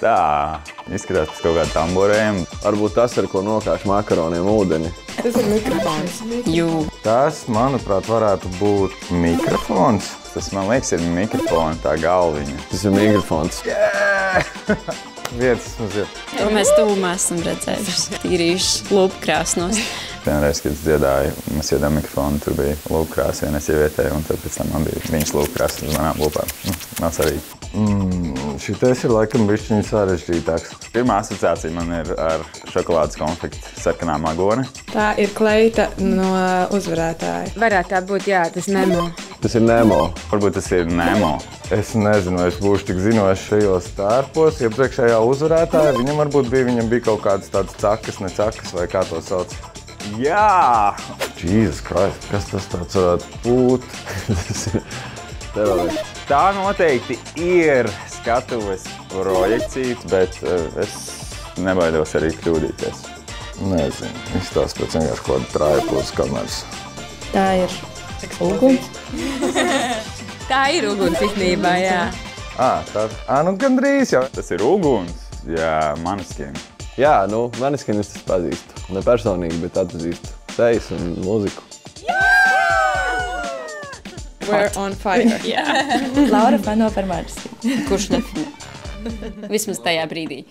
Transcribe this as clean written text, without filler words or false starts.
Tā, izskatās pēc kaut kādiem tamboriem. Varbūt tas, ar ko nokāš makaroniem ūdeni. Tas ir mikrofons. Tas, manuprāt, varētu būt mikrofons. Tas, man liekas, ir mikrofona tā galviņa. Tas ir mikrofons. Vietas mums ir. To mēs tuvumā esam redzējuši. Tīrījuši lūpkrāsnos. Vienreiz, kad es dziedāju, mēs iedām mikrofonu, tur bija lūpkrās vienai sievietei, un tad pēc tam man bija viņas lūpkrās uz manām lūpām. Nav svarīgi. Šitais ir laikam bišķiņ sarežģītāks. Pirmā asociācija man ir ar šokolādes konfekti sarkanā magone. Tā ir kleita no uzvarētāja. Varētu tā būt, jā, tas Nemo. Tas ir Nemo. Varbūt tas ir Nemo. Es nezinu, vai es būšu tik zinošs šajos tērpos. Iepriekšējā uzvarētāja viņam varbūt bija kaut kādas tādas cakas, ne cakas, vai kā to sauc. Jā! Jesus Christ, kas tas tāds varētu būt? Tas ir terorists. Tā noteikti ir skatuves projekcijas, bet es nebaidos arī kļūdīties. Nezinu, izstāst pēc vienkārši kaut kāda trājpūs kameras. Tā ir uguns. Tā ir uguns īstenībā, jā. Nu gandrīz jau. Tas ir uguns, jā, Maneskin. Jā, Maneskin es tas pazīstu. Ne personīgi, bet atpazīstu sejas un mūziku. We're on fire. Jā. Laura fano par Maneskin. Kurš ne? Vismaz tajā brīdī.